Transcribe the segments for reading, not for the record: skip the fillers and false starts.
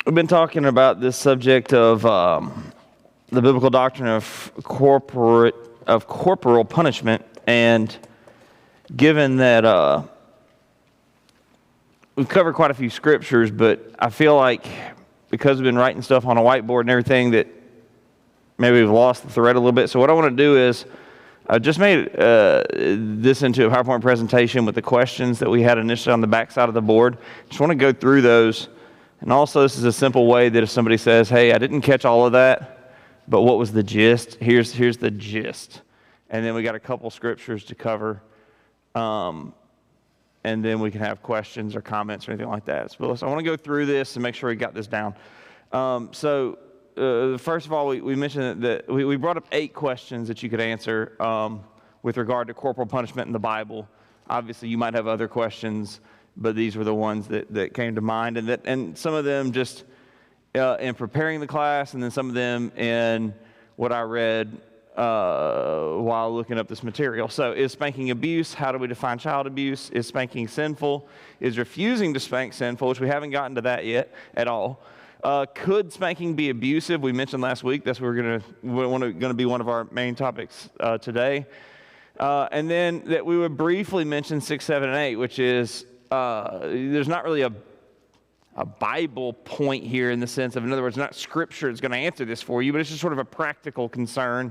We've been talking about this subject of the biblical doctrine of corporal punishment, and given that we've covered quite a few scriptures, but I feel like because we've been writing stuff on a whiteboard and everything that maybe we've lost the thread a little bit. So what I want to do is I just made this into a PowerPoint presentation with the questions that we had initially on the back side of the board. Just want to go through those. And also, this is a simple way that if somebody says, hey, I didn't catch all of that, but what was the gist? Here's the gist. And then we got a couple scriptures to cover. And then we can have questions or comments or anything like that. So I want to go through this and make sure we got this down. First of all, we mentioned that we brought up 8 questions that you could answer with regard to corporal punishment in the Bible. Obviously, you might have other questions, but these were the ones that came to mind, and some of them just in preparing the class, and then some of them in what I read while looking up this material. So, is spanking abuse? How do we define child abuse? Is spanking sinful? Is refusing to spank sinful? Which we haven't gotten to that yet at all. Could spanking be abusive? We mentioned last week that's going to be one of our main topics today. And then that we would briefly mention 6, 7, and 8, which is there's not really a Bible point here in the sense of, in other words, not Scripture is going to answer this for you, but it's just sort of a practical concern.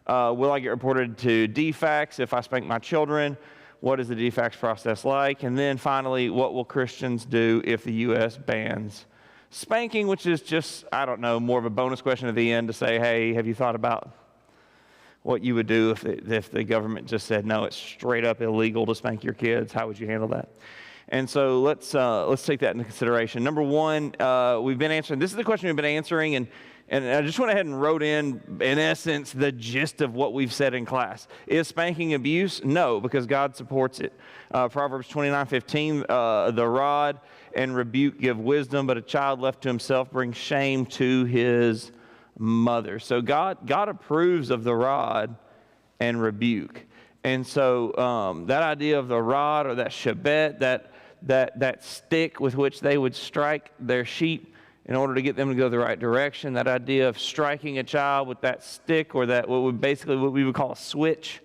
Will I get reported to DFACS if I spank my children? What is the DFACS process like? And then finally, what will Christians do if the U.S. bans spanking, which is just, I don't know, more of a bonus question at the end to say, hey, have you thought about what you would do if the government just said, no, it's straight up illegal to spank your kids? How would you handle that? And so let's take that into consideration. Number one, we've been answering, this is the question we've been answering, and I just went ahead and wrote in essence, the gist of what we've said in class. Is spanking abuse? No, because God supports it. Proverbs 29:15, the rod and rebuke give wisdom, but a child left to himself brings shame to his mother. So God approves of the rod and rebuke. And so that idea of the rod or that shabet, that stick with which they would strike their sheep in order to get them to go the right direction, that idea of striking a child with that stick or that what we would call a switch.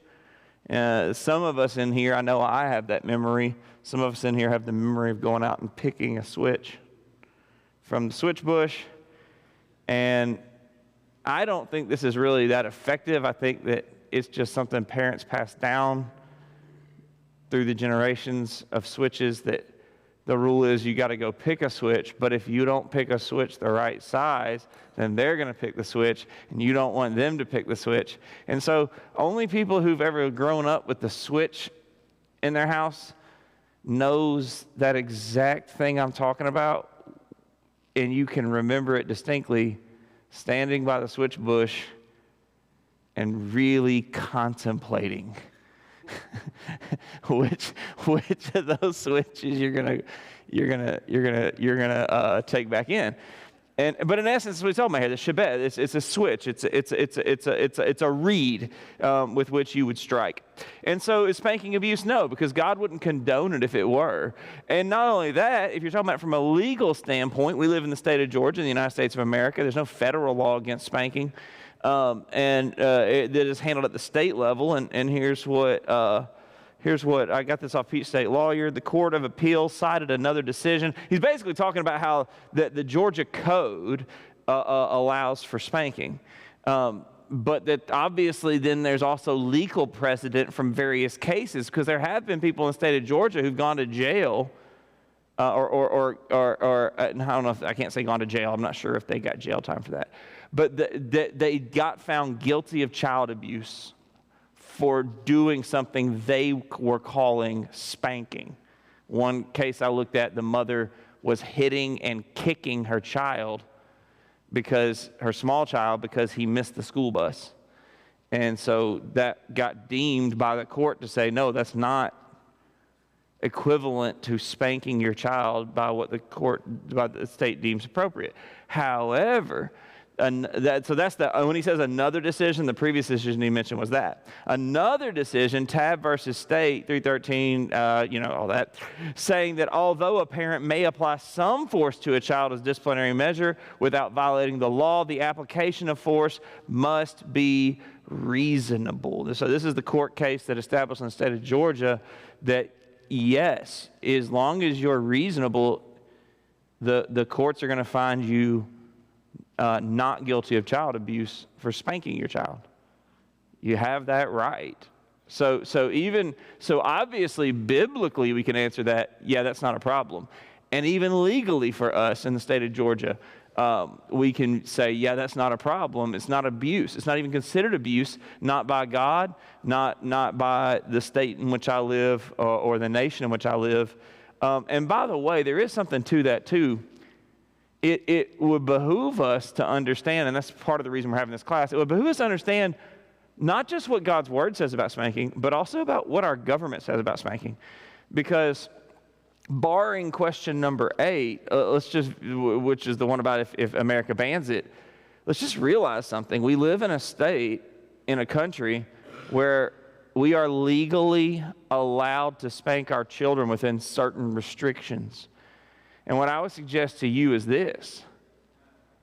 Some of us in here, I know I have that memory. Some of us in here have the memory of going out and picking a switch from the switch bush. And I don't think this is really that effective. I think that it's just something parents pass down through the generations of switches, that the rule is you got to go pick a switch, but if you don't pick a switch the right size, then they're going to pick the switch, and you don't want them to pick the switch. And so only people who've ever grown up with the switch in their house knows that exact thing I'm talking about, and you can remember it distinctly, standing by the switch bush and really contemplating which of those switches you're gonna take back in. But in essence, what we're talking about here, the shabet, it's a switch. It's a reed with which you would strike. And so is spanking abuse? No, because God wouldn't condone it if it were. And not only that, if you're talking about from a legal standpoint, we live in the state of Georgia, in the United States of America. There's no federal law against spanking, that is handled at the state level. And here's what I got this off Peach State Lawyer. The Court of Appeals cited another decision. He's basically talking about how the Georgia Code allows for spanking. But that obviously then there's also legal precedent from various cases, because there have been people in the state of Georgia who've gone to jail or I don't know if I can't say gone to jail. I'm not sure if they got jail time for that. But they got found guilty of child abuse for doing something they were calling spanking. One case I looked at, the mother was hitting and kicking her child, her small child, because he missed the school bus. And so that got deemed by the court to say, no, that's not equivalent to spanking your child by what the state deems appropriate. However, And so that's when he says another decision, the previous decision he mentioned was that. Another decision, Tab versus State, 313, all that, saying that although a parent may apply some force to a child as disciplinary measure without violating the law, the application of force must be reasonable. So this is the court case that established in the state of Georgia that, yes, as long as you're reasonable, the courts are going to find you not guilty of child abuse for spanking your child. You have that right. So obviously, biblically, we can answer that, yeah, that's not a problem. And even legally for us in the state of Georgia, we can say, yeah, that's not a problem. It's not abuse. It's not even considered abuse, not by God, not by the state in which I live or the nation in which I live. And by the way, there is something to that too. It would behoove us to understand, and that's part of the reason we're having this class, it would behoove us to understand not just what God's Word says about spanking, but also about what our government says about spanking. Because barring question number 8, which is the one about if America bans it, let's just realize something. We live in a state, in a country, where we are legally allowed to spank our children within certain restrictions. And what I would suggest to you is this.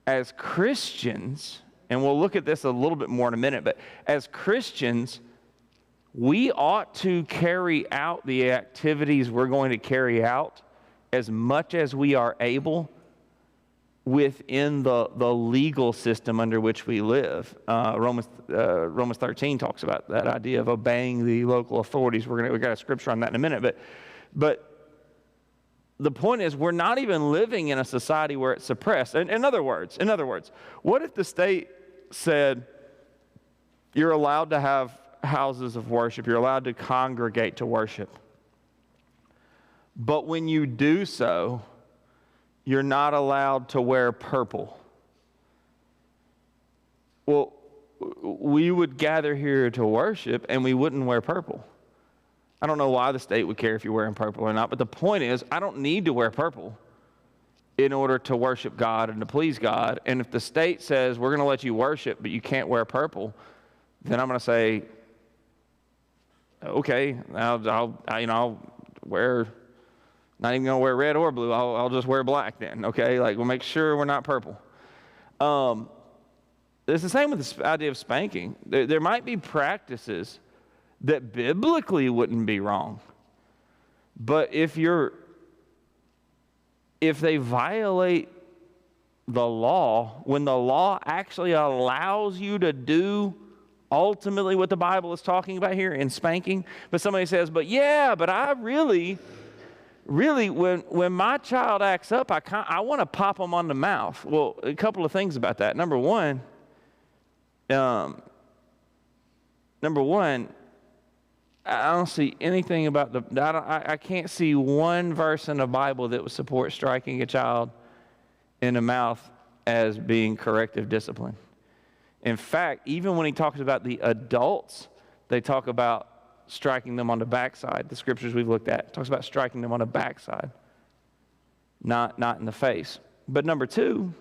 As Christians, and we'll look at this a little bit more in a minute, but as Christians, we ought to carry out the activities we're going to carry out as much as we are able within the legal system under which we live. Romans 13 talks about that idea of obeying the local authorities. We got a scripture on that in a minute, but the point is, we're not even living in a society where it's suppressed. In other words, what if the state said, you're allowed to have houses of worship, you're allowed to congregate to worship, but when you do so, you're not allowed to wear purple? Well, we would gather here to worship, and we wouldn't wear purple. I don't know why the state would care if you're wearing purple or not, but the point is, I don't need to wear purple in order to worship God and to please God. And if the state says, we're going to let you worship, but you can't wear purple, then I'm going to say, okay, I'll wear, not even going to wear red or blue, I'll just wear black then, okay? Like, we'll make sure we're not purple. It's the same with this idea of spanking. There might be practices that biblically wouldn't be wrong. But if they violate the law, when the law actually allows you to do ultimately what the Bible is talking about here in spanking, but somebody says, but I really, when my child acts up, I want to pop them on the mouth. Well, a couple of things about that. Number one, I don't see anything about I can't see one verse in the Bible that would support striking a child in the mouth as being corrective discipline. In fact, even when he talks about the adults, they talk about striking them on the backside. The scriptures we've looked at talks about striking them on the backside, not in the face. But number 2,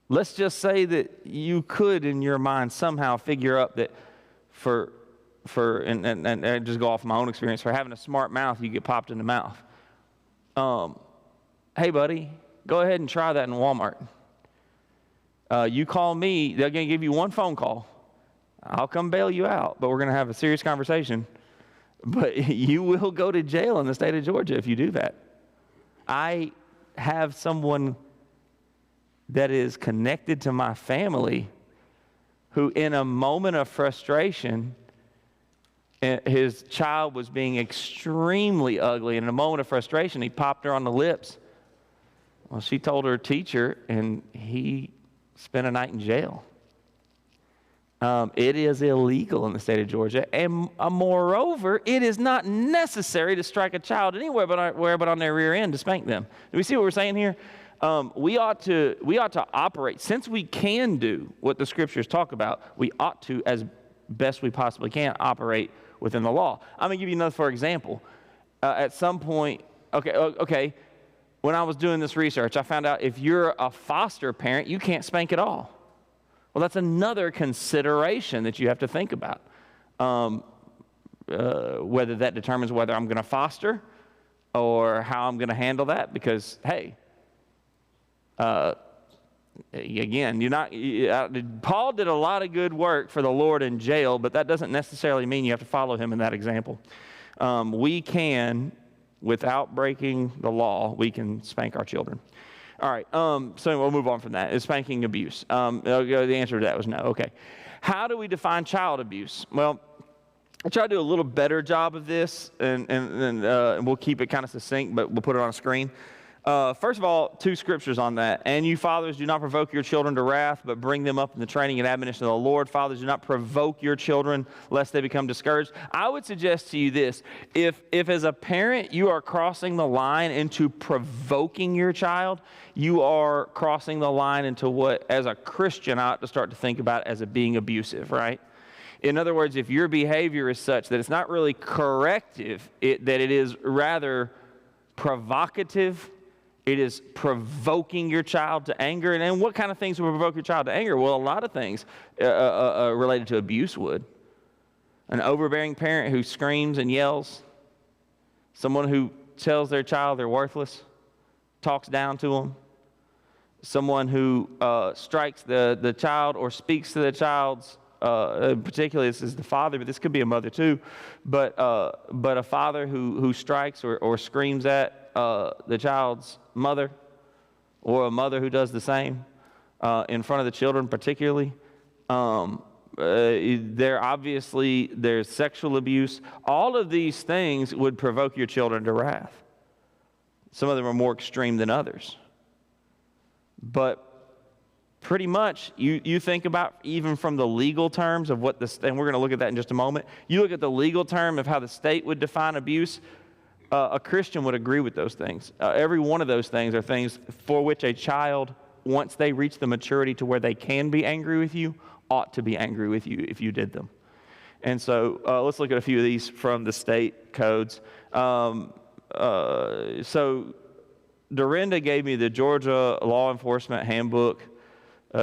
let's just say that you could in your mind somehow figure up that and just go off my own experience, for having a smart mouth, you get popped in the mouth. Hey, buddy, go ahead and try that in Walmart. You call me, they're going to give you one phone call. I'll come bail you out, but we're going to have a serious conversation. But you will go to jail in the state of Georgia if you do that. I have someone that is connected to my family who, in a moment of frustration, his child was being extremely ugly. And in a moment of frustration, he popped her on the lips. Well, she told her teacher, and he spent a night in jail. It is illegal in the state of Georgia. And moreover, it is not necessary to strike a child anywhere but on their rear end to spank them. Do we see what we're saying here? We ought to operate, since we can do what the scriptures talk about, we ought to, as best we possibly can, operate within the law. I'm going to give you another for example. At some point, okay, when I was doing this research, I found out if you're a foster parent, you can't spank at all. Well, that's another consideration that you have to think about. Whether that determines whether I'm going to foster or how I'm going to handle that, because, hey, again, Paul did a lot of good work for the Lord in jail, but that doesn't necessarily mean you have to follow him in that example. We can, without breaking the law, we can spank our children. All right, so we'll move on from that. Is spanking abuse? The answer to that was no. Okay. How do we define child abuse? Well, I try to do a little better job of this, and we'll keep it kind of succinct, but we'll put it on a screen. First of all, 2 scriptures on that. And you fathers, do not provoke your children to wrath, but bring them up in the training and admonition of the Lord. Fathers, do not provoke your children, lest they become discouraged. I would suggest to you this. If as a parent you are crossing the line into provoking your child, you are crossing the line into what, as a Christian, I ought to start to think about as being abusive, right? In other words, if your behavior is such that it's not really corrective, that it is rather provocative, it is provoking your child to anger. And what kind of things would provoke your child to anger? Well, a lot of things related to abuse would. An overbearing parent who screams and yells, someone who tells their child they're worthless, talks down to them, someone who strikes the child or speaks to the child's, particularly this is the father, but this could be a mother too, but a father who strikes or screams at the child's mother, or a mother who does the same in front of the children particularly. There's sexual abuse. All of these things would provoke your children to wrath. Some of them are more extreme than others. But pretty much, you think about, even from the legal terms of what and we're going to look at that in just a moment. You look at the legal term of how the state would define abuse. A Christian would agree with those things. Every one of those things are things for which a child, once they reach the maturity to where they can be angry with you, ought to be angry with you if you did them. And so let's look at a few of these from the state codes. So Dorinda gave me the Georgia Law Enforcement Handbook.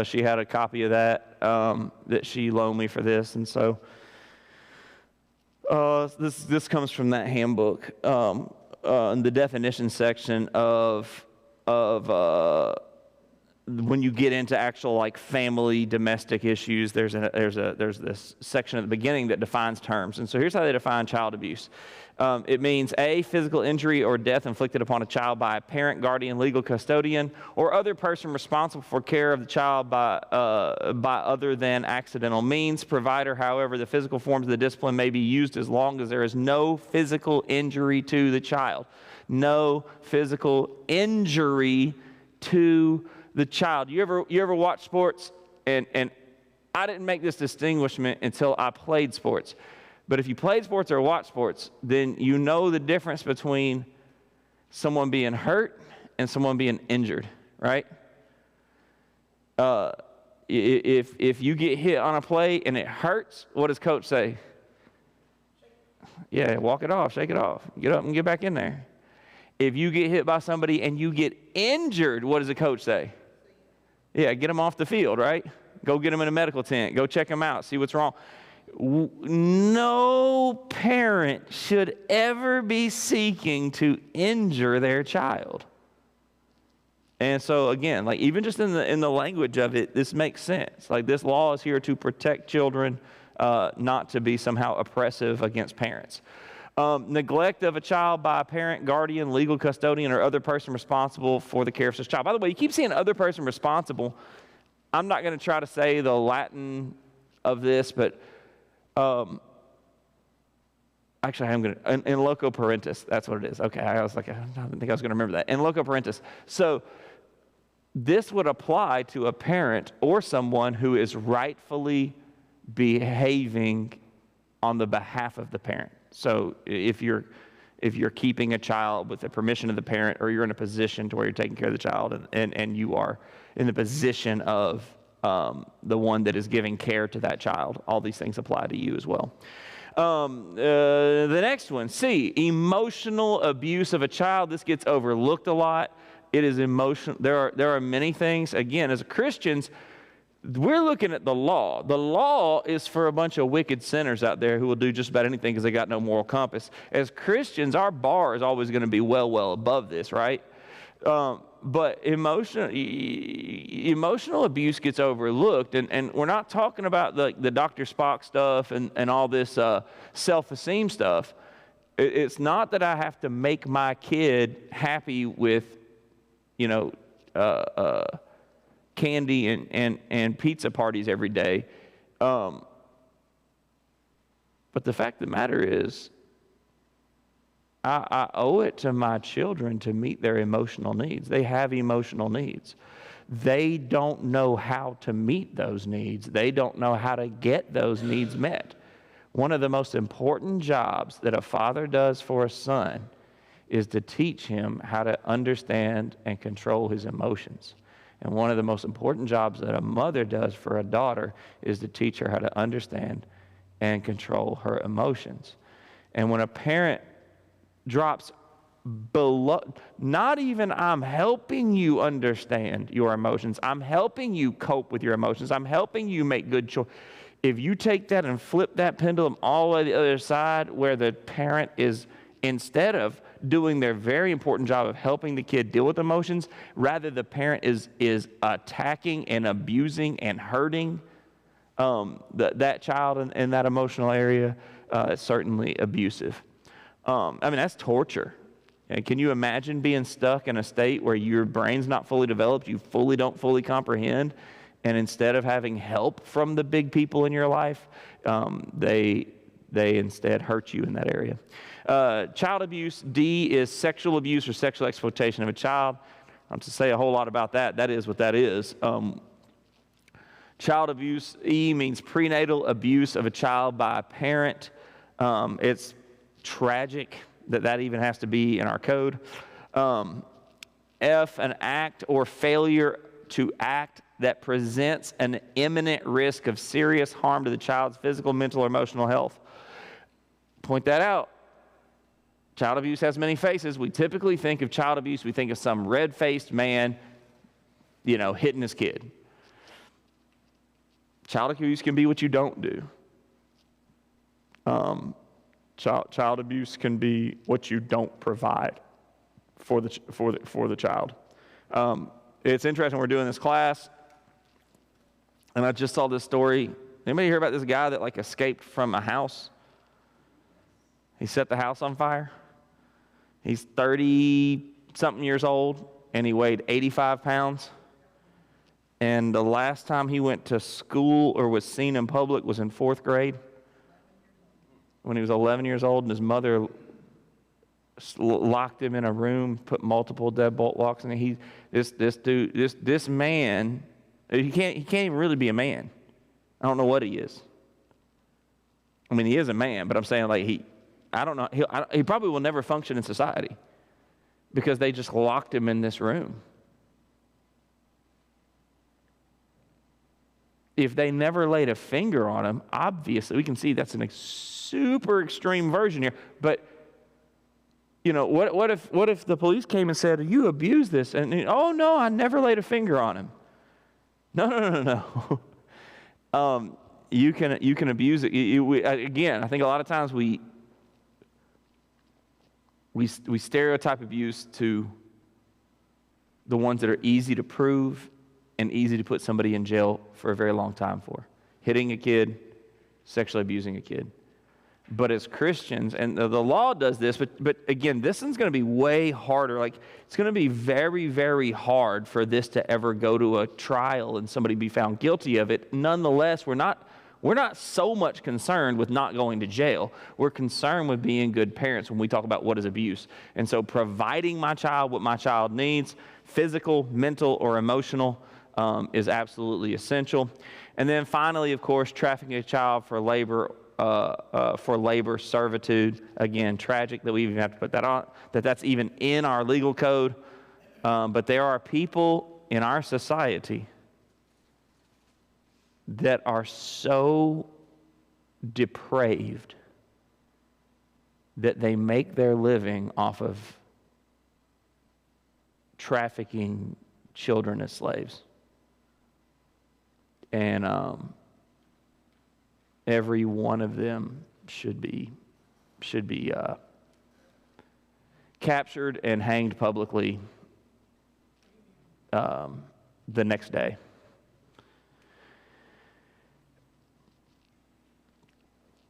She had a copy of that that she loaned me for this, and so this comes from that handbook. In the definition section of when you get into actual like family domestic issues, there's this section at the beginning that defines terms, and so here's how they define child abuse. It means A, physical injury or death inflicted upon a child by a parent, guardian, legal custodian, or other person responsible for care of the child by other than accidental means. Provider, however, the physical forms of the discipline may be used as long as there is no physical injury to the child. No physical injury to the child. You ever watch sports? And I didn't make this distinguishment until I played sports. But if you played sports or watch sports, then you know the difference between someone being hurt and someone being injured, right? If you get hit on a play and it hurts, what does coach say? Yeah, walk it off, shake it off, get up and get back in there. If you get hit by somebody and you get injured, what does the coach say? Yeah, get them off the field, right? Go get them in a medical tent. Go check them out, see what's wrong. No parent should ever be seeking to injure their child. And so again, like even just in the language of it, this makes sense. Like this law is here to protect children, not to be somehow oppressive against parents. Neglect of a child by a parent, guardian, legal custodian, or other person responsible for the care of such child. By the way, you keep seeing other person responsible. I'm not going to try to say the Latin of this, but actually, I'm going to, in loco parentis, that's what it is. Okay, I was like, I didn't think I was going to remember that. In loco parentis. So this would apply to a parent or someone who is rightfully behaving on the behalf of the parent. So if you're keeping a child with the permission of the parent, or you're in a position to where you're taking care of the child and you are in the position of the one that is giving care to that child, all these things apply to you as well. The next one, C, emotional abuse of a child. This gets overlooked a lot. it is emotional. There are many things, again, as Christians, we're looking at the law. The law is for a bunch of wicked sinners out there who will do just about anything because they got no moral compass. As Christians, our bar is always going to be well above this, right? But emotional abuse gets overlooked, and we're not talking about the Dr. Spock stuff and all this self-esteem stuff. It's not that I have to make my kid happy with, candy and pizza parties every day. But the fact of the matter is, I owe it to my children to meet their emotional needs. They have emotional needs. They don't know how to meet those needs. They don't know how to get those needs met. One of the most important jobs that a father does for a son is to teach him how to understand and control his emotions. And one of the most important jobs that a mother does for a daughter is to teach her how to understand and control her emotions. And when a parent drops below, not even I'm helping you understand your emotions, I'm helping you cope with your emotions, I'm helping you make good choices. If you take that and flip that pendulum all the way to the other side, where the parent is, instead of doing their very important job of helping the kid deal with emotions, rather the parent is attacking and abusing and hurting that child in that emotional area, it's certainly abusive. That's torture. And can you imagine being stuck in a state where your brain's not fully developed, you don't fully comprehend, and instead of having help from the big people in your life, they instead hurt you in that area. Child abuse, D, is sexual abuse or sexual exploitation of a child. I don't have to say a whole lot about that. That is what that is. Child abuse, E, means prenatal abuse of a child by a parent. It's tragic that even has to be in our code. F, an act or failure to act that presents an imminent risk of serious harm to the child's physical, mental, or emotional health. Point that out. Child abuse has many faces. We typically think of child abuse, we think of some red-faced man, hitting his kid. Child abuse can be what you don't do. Child abuse can be what you don't provide for the child. It's interesting, we're doing this class, and I just saw this story. Anybody hear about this guy that escaped from a house? He set the house on fire. He's 30-something years old, and he weighed 85 pounds. And the last time he went to school or was seen in public was in 4th grade, when he was 11 years old, and his mother locked him in a room, put multiple deadbolt locks in it. This man, he can't even really be a man. I don't know what he is. He is a man, but I'm saying I don't know. He probably will never function in society because they just locked him in this room. If they never laid a finger on him, obviously we can see that's a super extreme version here. But what if the police came and said, "You abused this," and oh no, I never laid a finger on him. No. You can abuse it. Again, I think a lot of times we stereotype abuse to the ones that are easy to prove and easy to put somebody in jail for a very long time for. Hitting a kid, sexually abusing a kid. But as Christians, and the law does this, but again, this one's going to be way harder. It's going to be very, very hard for this to ever go to a trial and somebody be found guilty of it. Nonetheless, we're not so much concerned with not going to jail. We're concerned with being good parents when we talk about what is abuse. And so providing my child what my child needs, physical, mental, or emotional, is absolutely essential. And then finally, of course, trafficking a child for labor servitude. Again, tragic that we even have to put that on, that's even in our legal code. But there are people in our society that are so depraved that they make their living off of trafficking children as slaves. And every one of them should be captured and hanged publicly the next day.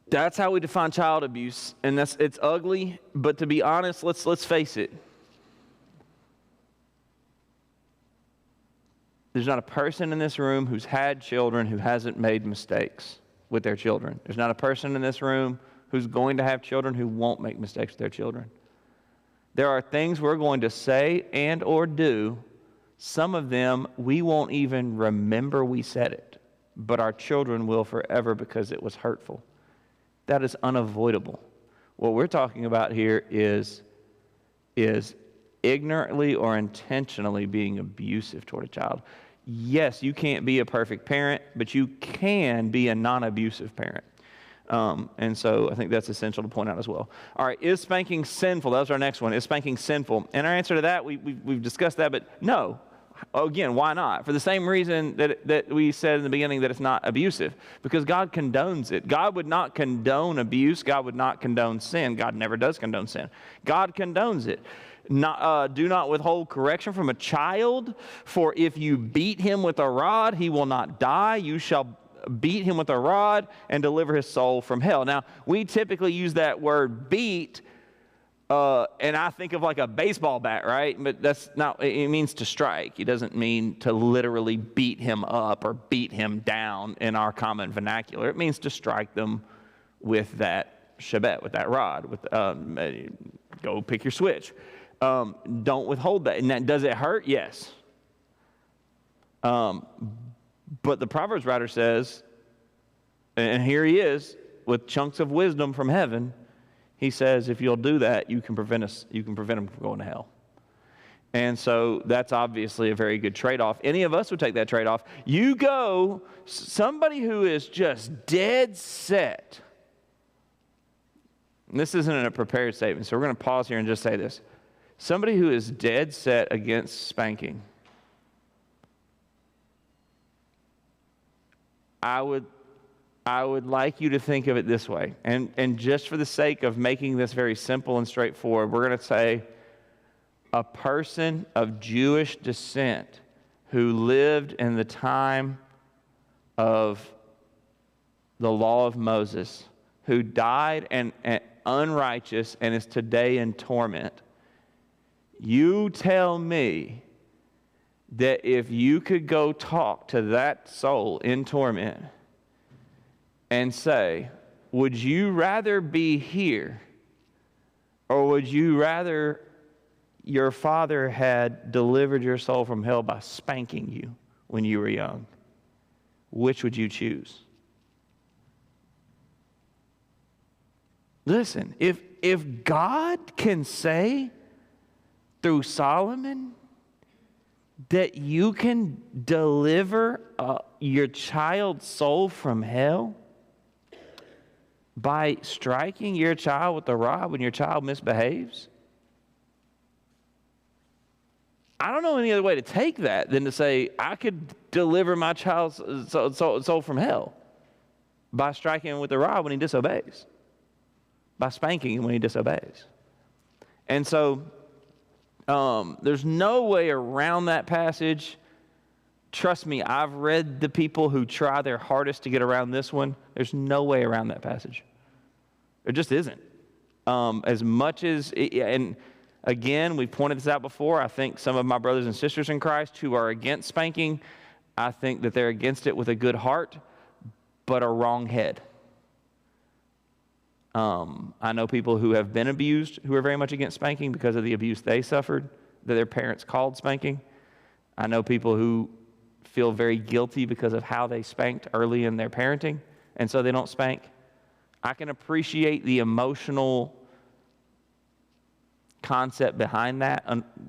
That's how we define child abuse, and it's ugly. But to be honest, let's face it. There's not a person in this room who's had children who hasn't made mistakes with their children. There's not a person in this room who's going to have children who won't make mistakes with their children. There are things we're going to say and or do. Some of them we won't even remember we said it, but our children will forever because it was hurtful. That is unavoidable. What we're talking about here is ignorantly or intentionally being abusive toward a child. Yes, you can't be a perfect parent, but you can be a non-abusive parent. And so I think that's essential to point out as well. All right, is spanking sinful? That was our next one. Is spanking sinful? And our answer to that, we've discussed that, but no. Again, why not? For the same reason that we said in the beginning that it's not abusive, because God condones it. God would not condone abuse. God would not condone sin. God never does condone sin. God condones it. Do not withhold correction from a child, for if you beat him with a rod, he will not die. You shall beat him with a rod and deliver his soul from hell. Now, we typically use that word beat, and I think of like a baseball bat, right? But that's not, it means to strike. It doesn't mean to literally beat him up or beat him down in our common vernacular. It means to strike them with that shabbat, with that rod, with go pick your switch. Don't withhold that. And does it hurt? Yes. But the Proverbs writer says, and here he is with chunks of wisdom from heaven. He says, if you'll do that, you can prevent them from going to hell. And so that's obviously a very good trade-off. Any of us would take that trade-off. You go, somebody who is just dead set. And this isn't a prepared statement, so we're going to pause here and just say this. Somebody who is dead set against spanking. I would like you to think of it this way. And just for the sake of making this very simple and straightforward, we're going to say a person of Jewish descent who lived in the time of the law of Moses, who died and unrighteous and is today in torment. You tell me that if you could go talk to that soul in torment and say, would you rather be here, or would you rather your father had delivered your soul from hell by spanking you when you were young? Which would you choose? Listen, if God can say through Solomon that you can deliver your child's soul from hell by striking your child with a rod when your child misbehaves, I don't know any other way to take that than to say I could deliver my child's soul from hell by striking him with a rod when he disobeys, by spanking him when he disobeys. And so there's no way around that passage. Trust me, I've read the people who try their hardest to get around this one. There's no way around that passage. There just isn't. As much as, and again, we've pointed this out before, I think some of my brothers and sisters in Christ who are against spanking, I think that they're against it with a good heart, but a wrong head. I know people who have been abused who are very much against spanking because of the abuse they suffered that their parents called spanking. I know people who feel very guilty because of how they spanked early in their parenting, and so they don't spank. I can appreciate the emotional concept behind that.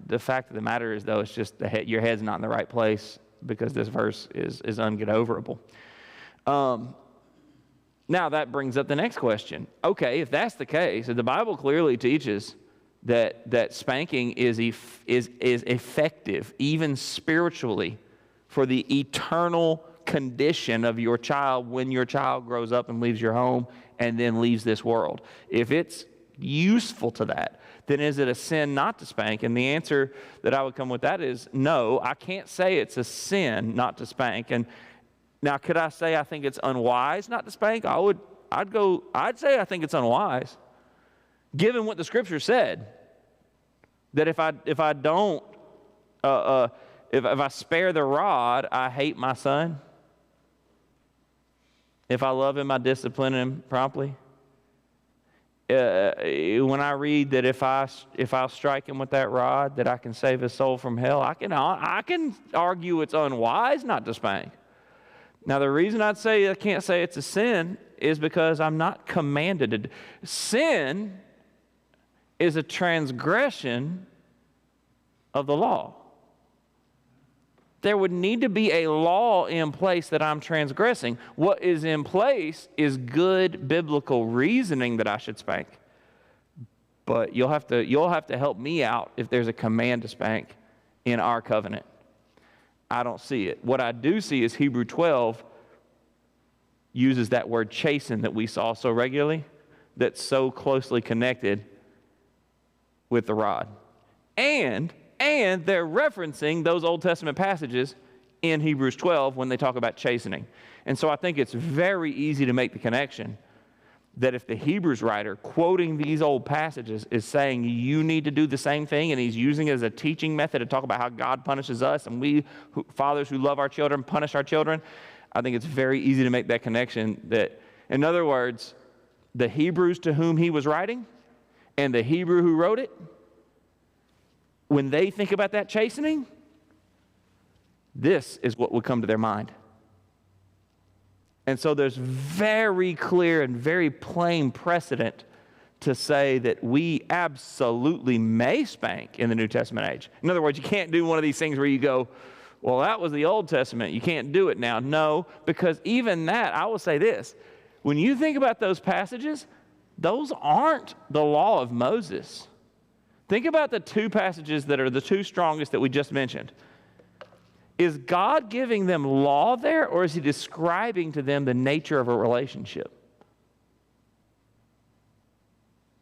The fact of the matter is, though, it's just your head's not in the right place because this verse is unget-overable. Now that brings up the next question. Okay, if that's the case, if the Bible clearly teaches that spanking is effective, even spiritually, for the eternal condition of your child when your child grows up and leaves your home and then leaves this world. If it's useful to that, then is it a sin not to spank? And the answer that I would come with that is no. I can't say it's a sin not to spank. And now, could I say I think it's unwise not to spank? I'd say I think it's unwise, given what the Scripture said. That if I don't, if I spare the rod, I hate my son. If I love him, I discipline him promptly. When I read that if I strike him with that rod, that I can save his soul from hell, I can argue it's unwise not to spank. Now, the reason I can't say it's a sin is because I'm not commanded to. Sin is a transgression of the law. There would need to be a law in place that I'm transgressing. What is in place is good biblical reasoning that I should spank. But you'll have to help me out if there's a command to spank in our covenant. I don't see it. What I do see is Hebrew 12 uses that word chasten that we saw so regularly, that's so closely connected with the rod. And they're referencing those Old Testament passages in Hebrews 12 when they talk about chastening. And so I think it's very easy to make the connection that if the Hebrews writer quoting these old passages is saying you need to do the same thing, and he's using it as a teaching method to talk about how God punishes us and we, fathers who love our children, punish our children, I think it's very easy to make that connection that, in other words, the Hebrews to whom he was writing and the Hebrew who wrote it, when they think about that chastening, this is what would come to their mind. And so there's very clear and very plain precedent to say that we absolutely may spank in the New Testament age. In other words, you can't do one of these things where you go, well, that was the Old Testament. You can't do it now. No, because even that, I will say this. When you think about those passages, those aren't the law of Moses. Think about the two passages that are the two strongest that we just mentioned. Is God giving them law there, or is he describing to them the nature of a relationship?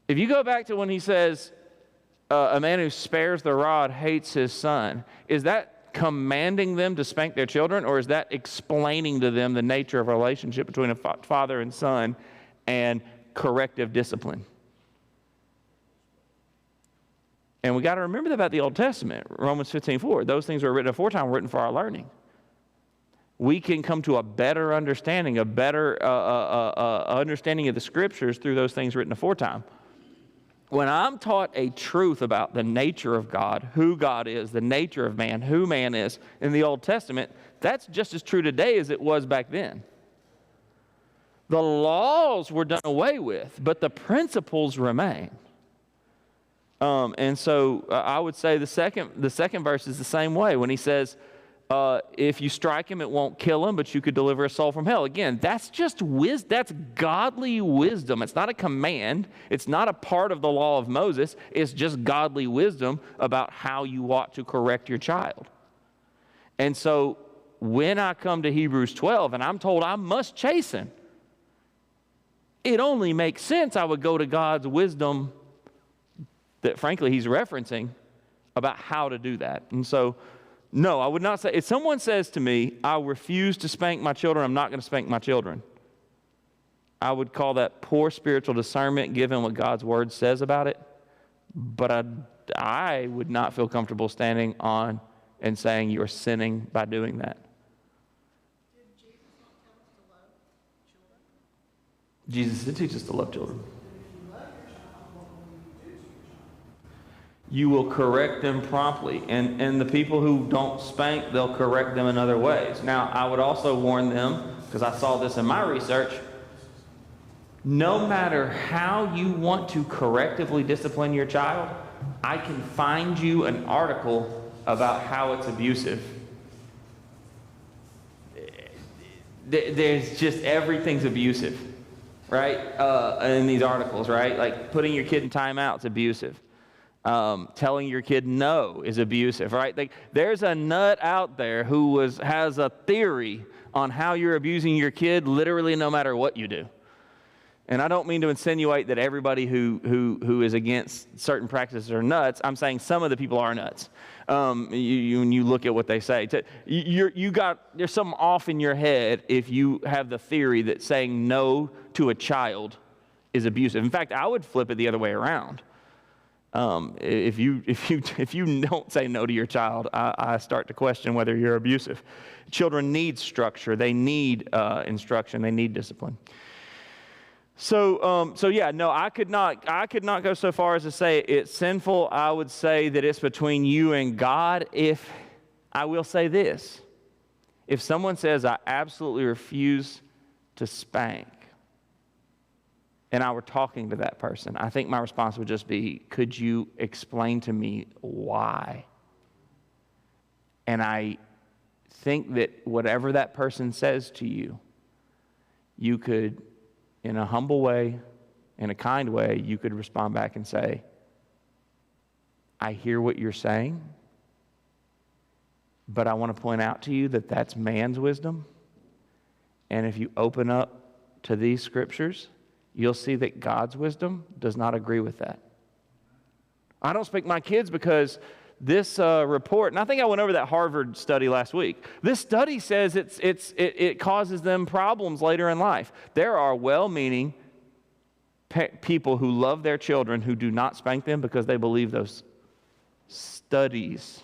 If you go back to when he says, a man who spares the rod hates his son, is that commanding them to spank their children, or is that explaining to them the nature of a relationship between a father and son and corrective discipline? And we got to remember that about the Old Testament. Romans 15:4. Those things were written aforetime, written for our learning. We can come to a better understanding, a better understanding of the Scriptures through those things written aforetime. When I'm taught a truth about the nature of God, who God is, the nature of man, who man is in the Old Testament, that's just as true today as it was back then. The laws were done away with, but the principles remain. And so I would say the second verse is the same way when he says, if you strike him, it won't kill him, but you could deliver a soul from hell. Again, that's just wisdom. That's godly wisdom. It's not a command. It's not a part of the law of Moses. It's just godly wisdom about how you ought to correct your child. And so when I come to Hebrews 12 and I'm told I must chasten, it only makes sense I would go to God's wisdom that frankly he's referencing about how to do that. And so, no, I would not say, if someone says to me, I refuse to spank my children, I'm not going to spank my children, I would call that poor spiritual discernment given what God's word says about it. But I would not feel comfortable standing on and saying you're sinning by doing that. Did Jesus not tell us to love children? Jesus did teach us to love children. If you love your child, what will you do to your child? You will correct them promptly. And the people who don't spank, they'll correct them in other ways. Now, I would also warn them, because I saw this in my research, no matter how you want to correctively discipline your child, I can find you an article about how it's abusive. There's just, everything's abusive, right? In these articles, right? Like putting your kid in timeout is abusive. Telling your kid no is abusive, right? There's a nut out there who has a theory on how you're abusing your kid literally no matter what you do. And I don't mean to insinuate that everybody who is against certain practices are nuts. I'm saying some of the people are nuts. When you look at what they say, there's something off in your head if you have the theory that saying no to a child is abusive. In fact, I would flip it the other way around. If you don't say no to your child, I start to question whether you're abusive. Children need structure. They need instruction. They need discipline. So yeah, no, I could not go so far as to say it's sinful. I would say that it's between you and God. I will say this, if someone says, I absolutely refuse to spank, and I were talking to that person, I think my response would just be, could you explain to me why? And I think that whatever that person says to you, you could, in a humble way, in a kind way, you could respond back and say, I hear what you're saying, but I want to point out to you that that's man's wisdom. And if you open up to these scriptures, you'll see that God's wisdom does not agree with that. I don't spank my kids because this report, and I think I went over that Harvard study last week. This study says it causes them problems later in life. There are well-meaning people who love their children who do not spank them because they believe those studies.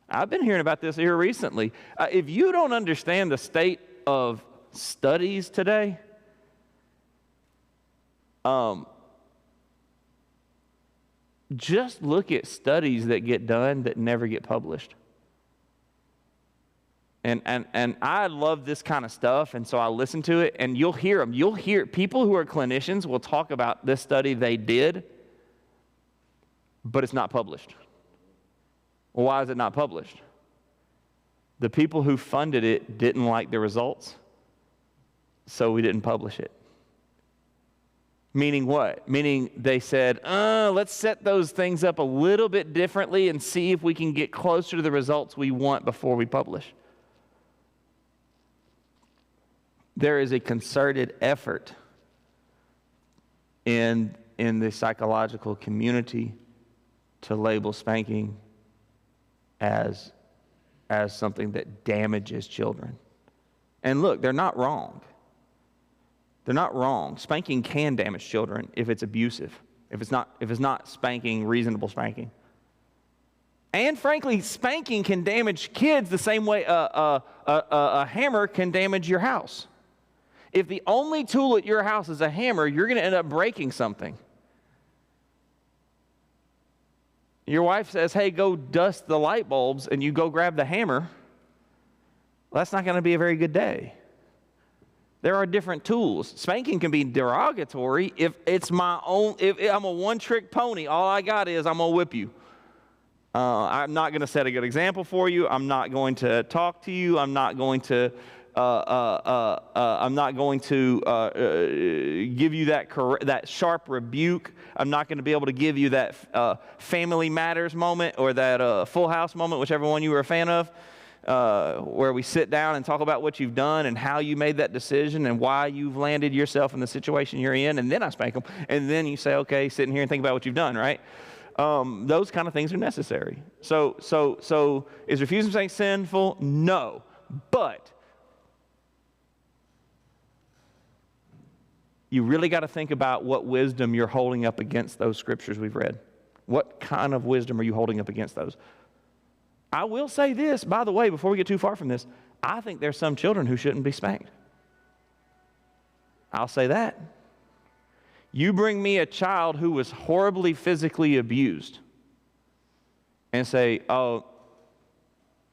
I've been hearing about this here recently. If you don't understand the state of studies today, just look at studies that get done that never get published. And I love this kind of stuff, and so I listen to it, and you'll hear them. You'll hear people who are clinicians will talk about this study they did, but it's not published. Well, why is it not published? The people who funded it didn't like the results, so we didn't publish it. Meaning what? Meaning they said, let's set those things up a little bit differently and see if we can get closer to the results we want before we publish. There is a concerted effort in the psychological community to label spanking as something that damages children. And look, they're not wrong. They're not wrong. Spanking can damage children if it's abusive, if it's not spanking, reasonable spanking. And frankly, spanking can damage kids the same way a hammer can damage your house. If the only tool at your house is a hammer, you're going to end up breaking something. Your wife says, hey, go dust the light bulbs, and you go grab the hammer. Well, that's not going to be a very good day. There are different tools. Spanking can be derogatory if it's my own, if I'm a one-trick pony. All I got is I'm going to whip you. I'm not going to set a good example for you. I'm not going to talk to you. I'm not going to give you that sharp rebuke. I'm not going to be able to give you that Family Matters moment or that Full House moment, whichever one you were a fan of. Where we sit down and talk about what you've done and how you made that decision and why you've landed yourself in the situation you're in, and then I spank them, and then you say, okay, sit in here and think about what you've done, right? Those kind of things are necessary. So is refusing to spank sinful? No. But you really got to think about what wisdom you're holding up against those scriptures we've read. What kind of wisdom are you holding up against those? I will say this, by the way, before we get too far from this, I think there's some children who shouldn't be spanked. I'll say that. You bring me a child who was horribly physically abused and say, oh,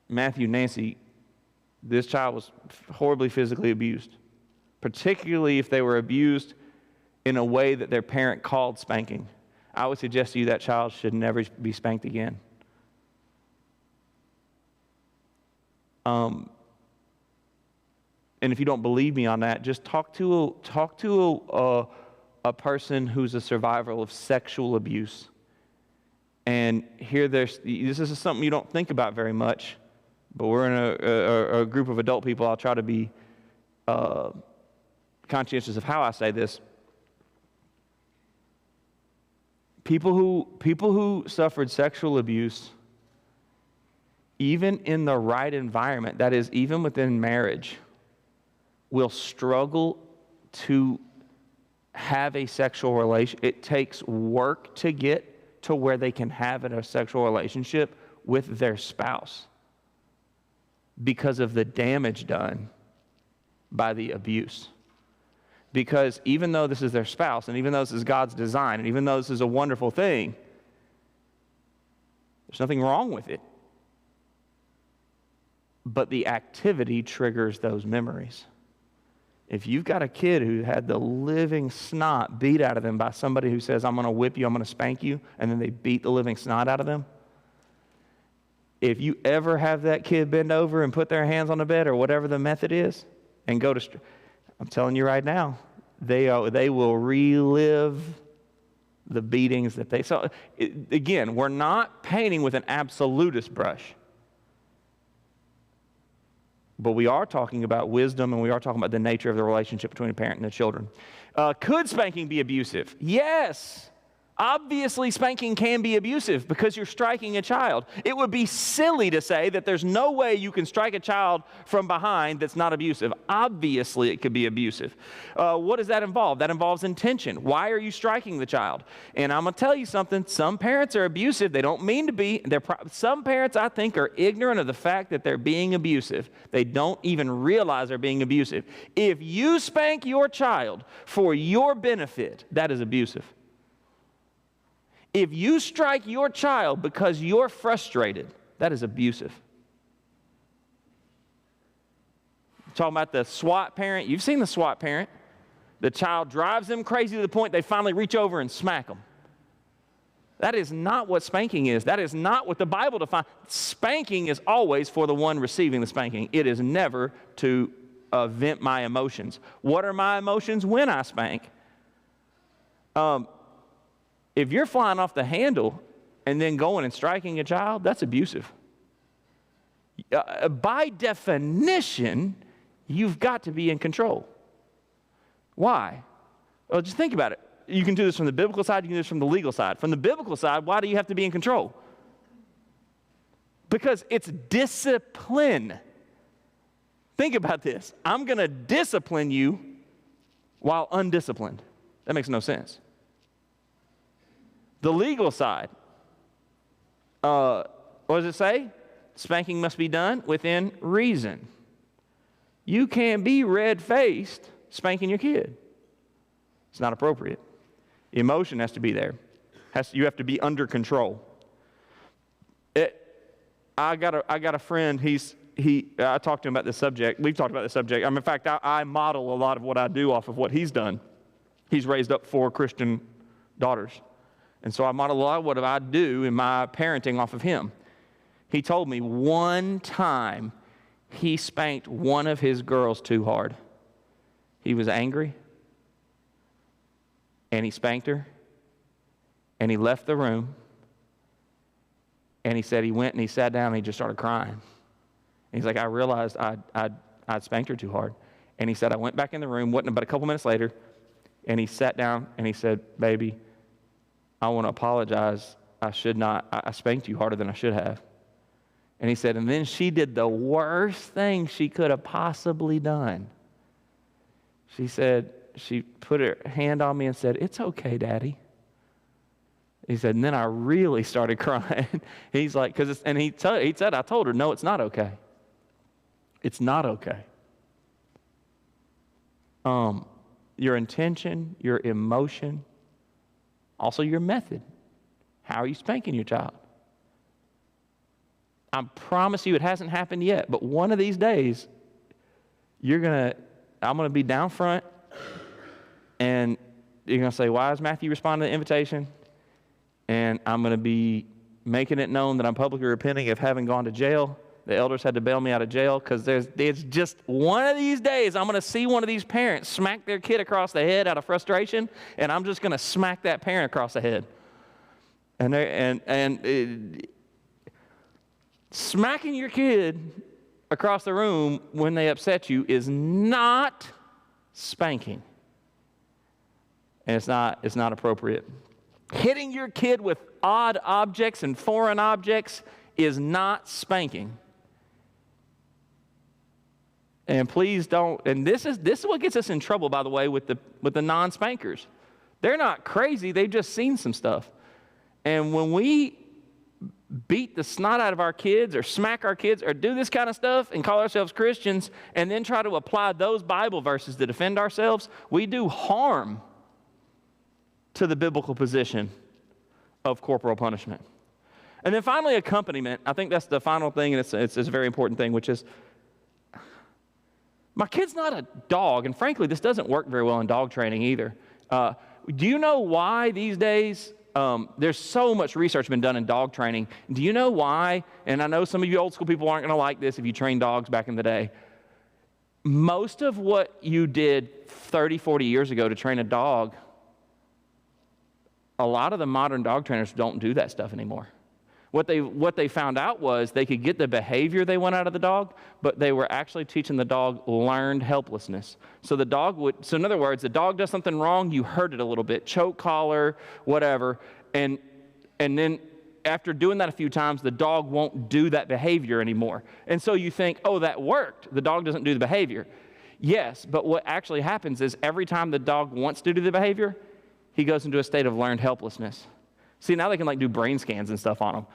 Matthew, Nancy, this child was horribly physically abused, particularly if they were abused in a way that their parent called spanking. I would suggest to you that child should never be spanked again. And if you don't believe me on that, just talk to a person who's a survivor of sexual abuse And here this is something you don't think about very much, but we're in a group of adult people. I'll try to be conscientious of how I say this. People who suffered sexual abuse, even in the right environment, that is, even within marriage, will struggle to have a sexual relation. It takes work to get to where they can have a sexual relationship with their spouse because of the damage done by the abuse. Because even though this is their spouse, and even though this is God's design, and even though this is a wonderful thing, there's nothing wrong with it. But the activity triggers those memories. If you've got a kid who had the living snot beat out of them by somebody who says, I'm going to whip you, I'm going to spank you, and then they beat the living snot out of them, if you ever have that kid bend over and put their hands on the bed or whatever the method is and go to, I'm telling you right now, they will relive the beatings that they saw. Again, we're not painting with an absolutist brush. But we are talking about wisdom, and we are talking about the nature of the relationship between a parent and the children. Could spanking be abusive? Yes. Obviously, spanking can be abusive because you're striking a child. It would be silly to say that there's no way you can strike a child from behind that's not abusive. Obviously, it could be abusive. What does that involve? That involves intention. Why are you striking the child? And I'm going to tell you something. Some parents are abusive. They don't mean to be. Some parents, I think, are ignorant of the fact that they're being abusive. They don't even realize they're being abusive. If you spank your child for your benefit, that is abusive. If you strike your child because you're frustrated, that is abusive. Talking about the SWAT parent. You've seen the SWAT parent. The child drives them crazy to the point they finally reach over and smack them. That is not what spanking is. That is not what the Bible defines. Spanking is always for the one receiving the spanking. It is never to vent my emotions. What are my emotions when I spank? If you're flying off the handle and then going and striking a child, that's abusive. By definition, you've got to be in control. Why? Well, just think about it. You can do this from the biblical side, you can do this from the legal side. From the biblical side, why do you have to be in control? Because it's discipline. Think about this. I'm going to discipline you while undisciplined. That makes no sense. The legal side, what does it say? Spanking must be done within reason. You can't be red-faced spanking your kid. It's not appropriate. Emotion has to be there. You have to be under control. I got a friend. I talked to him about this subject. We've talked about this subject. In fact, I model a lot of what I do off of what he's done. He's raised up 4 Christian daughters. And so I model a lot of what I do in my parenting off of him. He told me one time he spanked one of his girls too hard. He was angry, and he spanked her, and he left the room, and he said he went and he sat down and he just started crying. And he's like, I realized I'd spanked her too hard. And he said, I went back in the room, wasn't but a couple minutes later, and he sat down and he said, baby, I want to apologize. I spanked you harder than I should have. And he said, and then she did the worst thing she could have possibly done. She said, she put her hand on me and said, it's okay, Daddy. He said, and then I really started crying. He's like, he said, I told her, no, it's not okay. It's not okay. Your intention, your emotion, also your method. How are you spanking your child? I promise you it hasn't happened yet, but one of these days, I'm going to be down front, and you're going to say, why is Matthew responding to the invitation? And I'm going to be making it known that I'm publicly repenting of having gone to jail. The elders had to bail me out of jail because it's just one of these days I'm going to see one of these parents smack their kid across the head out of frustration, and I'm just going to smack that parent across the head. Smacking your kid across the room when they upset you is not spanking. And it's not appropriate. Hitting your kid with odd objects and foreign objects is not spanking. And please don't, and this is what gets us in trouble, by the way, with the non-spankers. They're not crazy, they've just seen some stuff. And when we beat the snot out of our kids or smack our kids or do this kind of stuff and call ourselves Christians and then try to apply those Bible verses to defend ourselves, we do harm to the biblical position of corporal punishment. And then finally, accompaniment. I think that's the final thing, and it's a very important thing, which is, my kid's not a dog, and frankly, this doesn't work very well in dog training either. Do you know why these days there's so much research been done in dog training? Do you know why? And I know some of you old school people aren't going to like this if you trained dogs back in the day. Most of what you did 30, 40 years ago to train a dog, a lot of the modern dog trainers don't do that stuff anymore. What they found out was they could get the behavior they want out of the dog, but they were actually teaching the dog learned helplessness. So in other words, the dog does something wrong, you hurt it a little bit, choke collar, whatever, and then after doing that a few times, the dog won't do that behavior anymore. And so you think, oh, that worked. The dog doesn't do the behavior. Yes, but what actually happens is every time the dog wants to do the behavior, he goes into a state of learned helplessness. See, now they can do brain scans and stuff on them.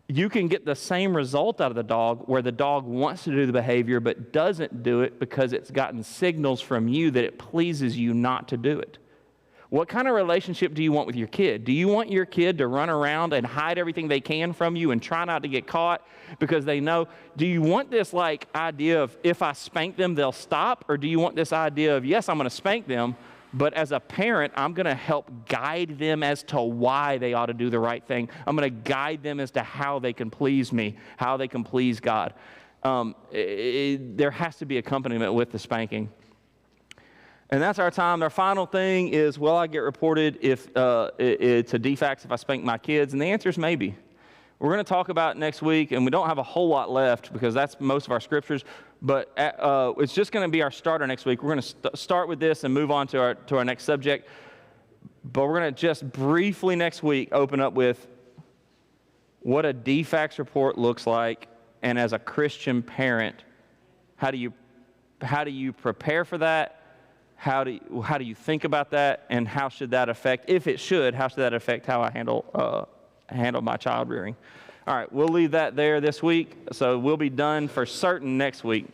You can get the same result out of the dog where the dog wants to do the behavior but doesn't do it because it's gotten signals from you that it pleases you not to do it. What kind of relationship do you want with your kid? Do you want your kid to run around and hide everything they can from you and try not to get caught because they know? Do you want this idea of if I spank them, they'll stop? Or do you want this idea of, yes, I'm going to spank them, but as a parent, I'm going to help guide them as to why they ought to do the right thing. I'm going to guide them as to how they can please me, how they can please God. There has to be accompaniment with the spanking. And that's our time. Our final thing is, will I get reported to DFACS if I spank my kids? And the answer is maybe. We're going to talk about it next week, and we don't have a whole lot left because that's most of our scriptures, but it's just going to be our starter next week. We're going to start with this and move on to our next subject, but we're going to just briefly next week open up with what a DFACS report looks like, and as a Christian parent, how do you prepare for that? How do you think about that, and how should that affect, if it should, how should that affect how I handle my child rearing? All right, we'll leave that there this week, so we'll be done for certain next week.